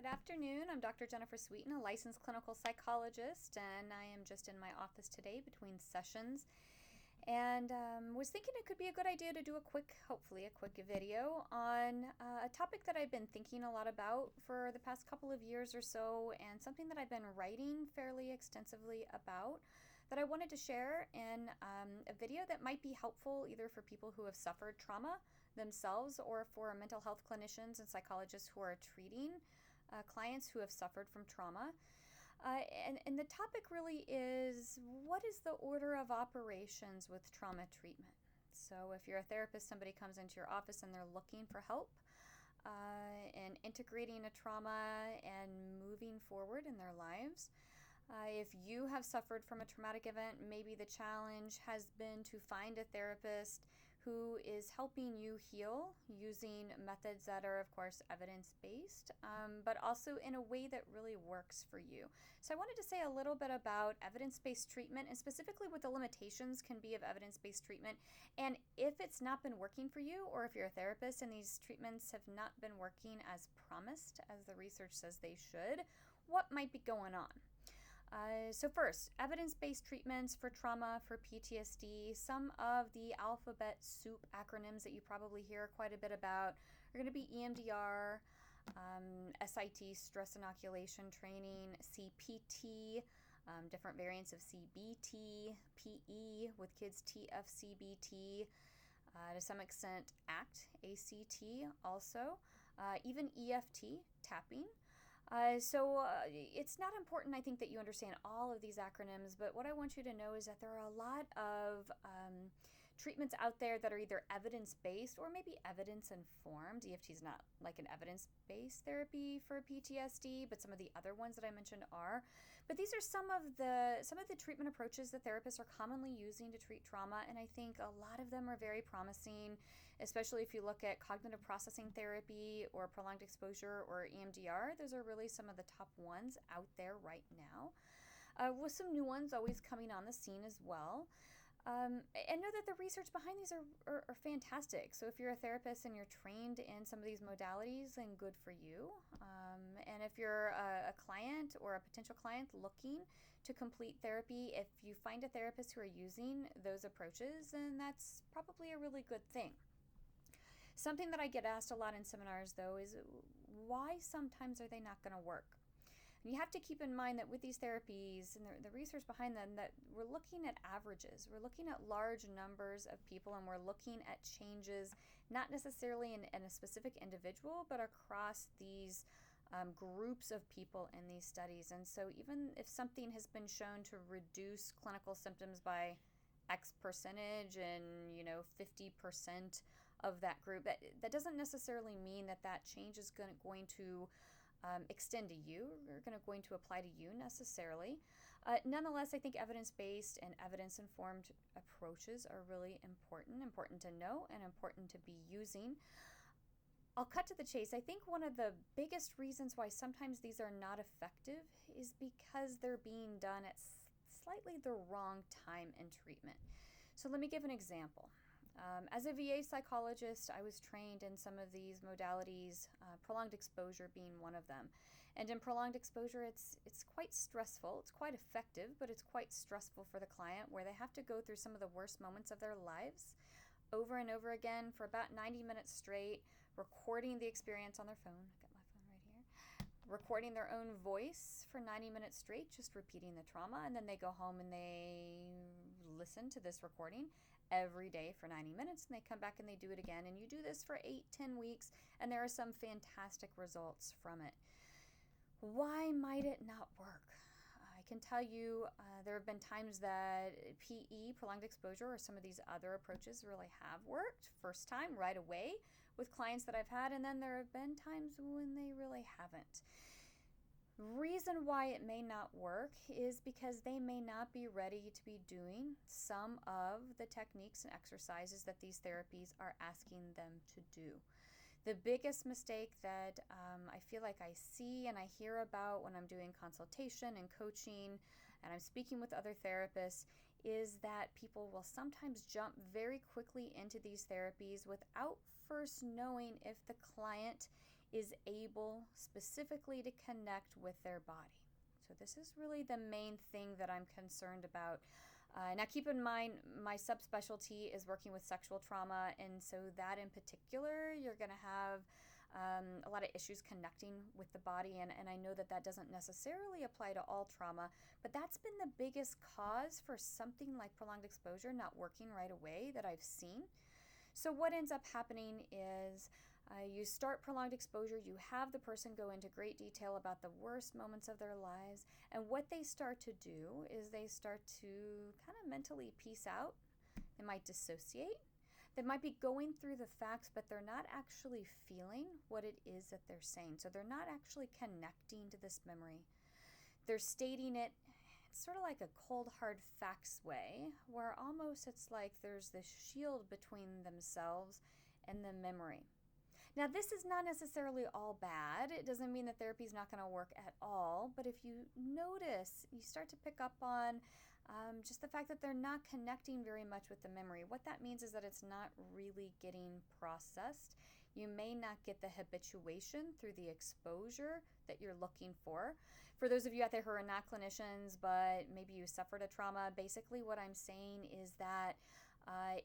afternoon. I'm Dr. Jennifer Sweeten, a licensed clinical psychologist, and I am just in my office today between sessions. And was thinking it could be a good idea to do hopefully a quick video on a topic that I've been thinking a lot about for the past couple of years or so, and something that I've been writing fairly extensively about that I wanted to share in a video that might be helpful either for people who have suffered trauma themselves or for mental health clinicians and psychologists who are treating clients who have suffered from trauma. And the topic really is, what is the order of operations with trauma treatment? So if you're a therapist, somebody comes into your office and they're looking for help in integrating a trauma and moving forward in their lives. If you have suffered from a traumatic event, maybe the challenge has been to find a therapist who is helping you heal using methods that are, of course, evidence-based, but also in a way that really works for you. So I wanted to say a little bit about evidence-based treatment and specifically what the limitations can be of evidence-based treatment. And if it's not been working for you, or if you're a therapist and these treatments have not been working as promised, as the research says they should, what might be going on? So first, evidence-based treatments for trauma, for PTSD. Some of the alphabet soup acronyms that you probably hear quite a bit about are going to be EMDR, SIT, stress inoculation training, CPT, different variants of CBT, PE with kids, TFCBT, to some extent ACT also, even EFT, tapping. So it's not important, I think, that you understand all of these acronyms, but what I want you to know is that there are a lot of treatments out there that are either evidence-based or maybe evidence-informed. EFT is not like an evidence-based therapy for PTSD, but some of the other ones that I mentioned are. But these are some of the treatment approaches that therapists are commonly using to treat trauma, and I think a lot of them are very promising, especially if you look at cognitive processing therapy or prolonged exposure or EMDR. Those are really some of the top ones out there right now, with some new ones always coming on the scene as well. And know that the research behind these are fantastic. So if you're a therapist and you're trained in some of these modalities, then good for you. And if you're a client or a potential client looking to complete therapy, if you find a therapist who are using those approaches, then that's probably a really good thing. Something that I get asked a lot in seminars, though, is why sometimes are they not going to work? And you have to keep in mind that with these therapies and the research behind them, that we're looking at averages. We're looking at large numbers of people, and we're looking at changes not necessarily in a specific individual, but across these groups of people in these studies. And so even if something has been shown to reduce clinical symptoms by X percentage and 50% of that group, that doesn't necessarily mean that change is going to extend to you or going to apply to you necessarily. Nonetheless, I think evidence-based and evidence-informed approaches are really important to know and important to be using. I'll cut to the chase. I think one of the biggest reasons why sometimes these are not effective is because they're being done at slightly the wrong time in treatment. So let me give an example. As a VA psychologist, I was trained in some of these modalities, prolonged exposure being one of them. And in prolonged exposure, it's quite stressful. It's quite effective, but it's quite stressful for the client, where they have to go through some of the worst moments of their lives over and over again for about 90 minutes straight, recording the experience on their phone. I got my phone right here. Recording their own voice for 90 minutes straight, just repeating the trauma, and then they go home and they listen to this recording every day for 90 minutes, and they come back and they do it again, and you do this for 8-10 weeks, and there are some fantastic results from it. Why might it not work? I can tell you there have been times that PE, prolonged exposure, or some of these other approaches really have worked first time right away with clients that I've had, and then there have been times when they really haven't. Reason why it may not work is because they may not be ready to be doing some of the techniques and exercises that these therapies are asking them to do. The biggest mistake that I feel like I see and I hear about when I'm doing consultation and coaching and I'm speaking with other therapists is that people will sometimes jump very quickly into these therapies without first knowing if the client is able specifically to connect with their body. So this is really the main thing that I'm concerned about. Now keep in mind, my subspecialty is working with sexual trauma, and so that in particular, you're going to have a lot of issues connecting with the body, and I know that that doesn't necessarily apply to all trauma, but that's been the biggest cause for something like prolonged exposure not working right away that I've seen. So what ends up happening is you start prolonged exposure, you have the person go into great detail about the worst moments of their lives, and what they start to do is they start to kind of mentally peace out. They might dissociate. They might be going through the facts, but they're not actually feeling what it is that they're saying. So they're not actually connecting to this memory. They're stating it sort of like a cold, hard facts way, where almost it's like there's this shield between themselves and the memory. Now, this is not necessarily all bad. It doesn't mean that therapy is not going to work at all. But if you notice, you start to pick up on just the fact that they're not connecting very much with the memory. What that means is that it's not really getting processed. You may not get the habituation through the exposure that you're looking for. For those of you out there who are not clinicians, but maybe you suffered a trauma, basically what I'm saying is that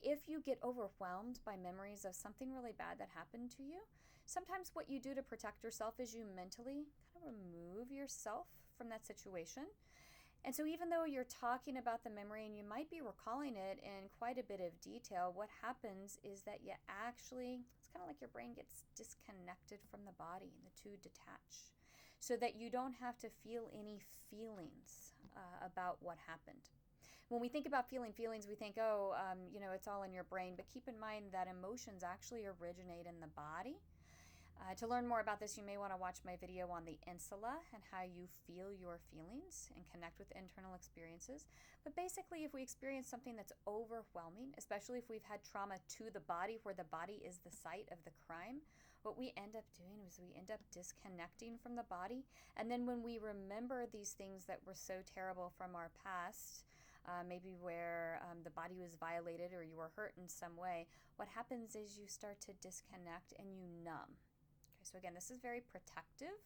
if you get overwhelmed by memories of something really bad that happened to you, sometimes what you do to protect yourself is you mentally kind of remove yourself from that situation. And so even though you're talking about the memory and you might be recalling it in quite a bit of detail, what happens is that you actually, it's kind of like your brain gets disconnected from the body and the two detach, so that you don't have to feel any feelings about what happened. When we think about feeling feelings, we think, it's all in your brain. But keep in mind that emotions actually originate in the body. To learn more about this, you may want to watch my video on the insula and how you feel your feelings and connect with internal experiences. But basically, if we experience something that's overwhelming, especially if we've had trauma to the body, where the body is the site of the crime, what we end up doing is we end up disconnecting from the body. And then when we remember these things that were so terrible from our past, maybe where the body was violated or you were hurt in some way, what happens is you start to disconnect and you numb. Okay, so again, this is very protective.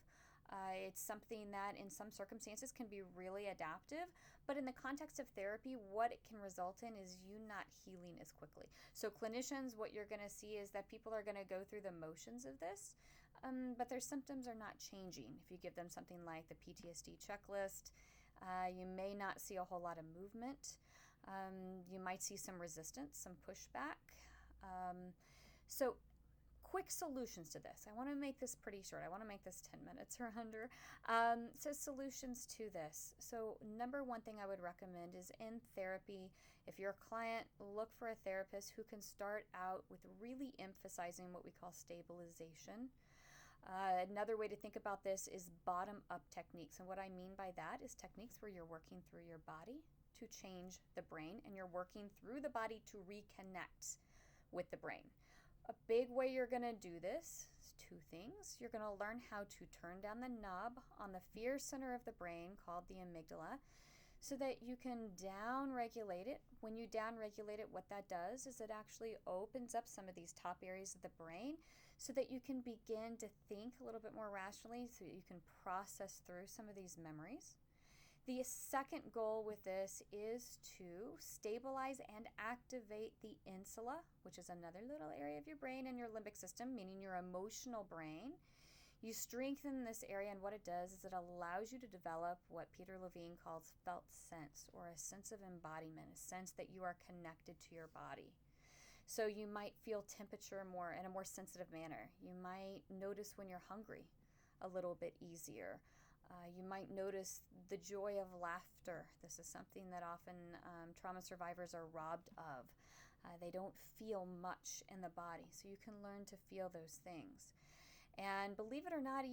It's something that in some circumstances can be really adaptive, but in the context of therapy, what it can result in is you not healing as quickly. So clinicians, what you're going to see is that people are going to go through the motions of this, but their symptoms are not changing. If you give them something like the PTSD checklist, you may not see a whole lot of movement. You might see some resistance, some pushback. So quick solutions to this. I want to make this pretty short. I want to make this 10 minutes or under. So solutions to this. So number one thing I would recommend is in therapy, if you're a client, look for a therapist who can start out with really emphasizing what we call stabilization. Another way to think about this is bottom-up techniques. And what I mean by that is techniques where you're working through your body to change the brain, and you're working through the body to reconnect with the brain. A big way you're going to do this is two things. You're going to learn how to turn down the knob on the fear center of the brain called the amygdala, so that you can down-regulate it. When you down-regulate it, what that does is it actually opens up some of these top areas of the brain so that you can begin to think a little bit more rationally, so that you can process through some of these memories. The second goal with this is to stabilize and activate the insula, which is another little area of your brain and your limbic system, meaning your emotional brain. You strengthen this area, and what it does is it allows you to develop what Peter Levine calls felt sense, or a sense of embodiment, a sense that you are connected to your body. So you might feel temperature more in a more sensitive manner. You might notice when you're hungry a little bit easier. You might notice the joy of laughter. This is something that often trauma survivors are robbed of. They don't feel much in the body, so you can learn to feel those things. And believe it or not,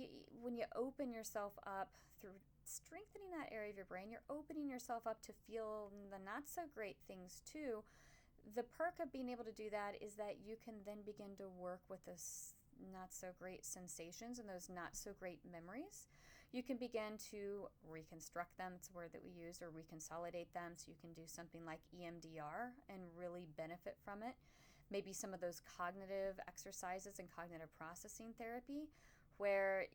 when you open yourself up through strengthening that area of your brain, you're opening yourself up to feel the not so great things too. The perk of being able to do that is that you can then begin to work with those not so great sensations and those not so great memories. You can begin to reconstruct them, it's a word that we use, or reconsolidate them, so you can do something like EMDR and really benefit from it. Maybe some of those cognitive exercises and cognitive processing therapy where,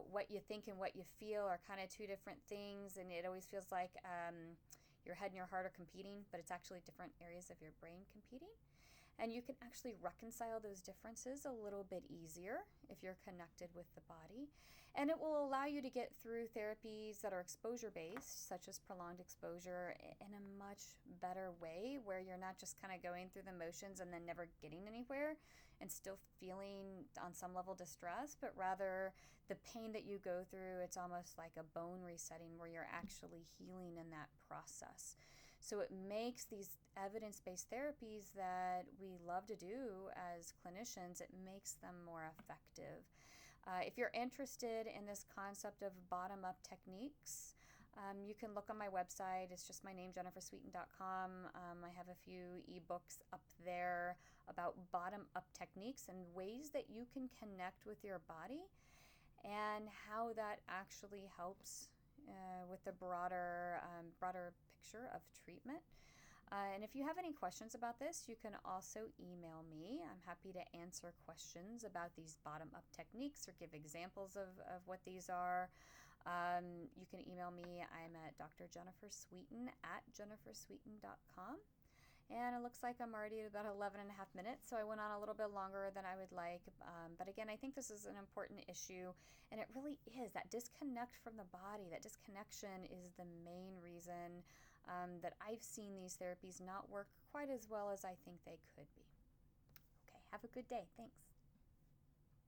what you think and what you feel are kind of two different things. And it always feels like your head and your heart are competing, but it's actually different areas of your brain competing. And you can actually reconcile those differences a little bit easier if you're connected with the body. And it will allow you to get through therapies that are exposure-based, such as prolonged exposure, in a much better way, where you're not just kind of going through the motions and then never getting anywhere and still feeling on some level distress, but rather the pain that you go through, it's almost like a bone resetting where you're actually healing in that process. So it makes these evidence-based therapies that we love to do as clinicians, it makes them more effective. If you're interested in this concept of bottom-up techniques, you can look on my website. It's just my name, jennifersweeten.com. I have a few ebooks up there about bottom-up techniques and ways that you can connect with your body and how that actually helps with the broader picture of treatment. And if you have any questions about this, you can also email me. I'm happy to answer questions about these bottom-up techniques or give examples of what these are. You can email me. I'm at drjennifersweeten@jennifersweeten.com. And it looks like I'm already at about 11 and a half minutes, so I went on a little bit longer than I would like. But again, I think this is an important issue, and it really is. That disconnect from the body, that disconnection is the main reason that I've seen these therapies not work quite as well as I think they could be. Okay, have a good day. Thanks.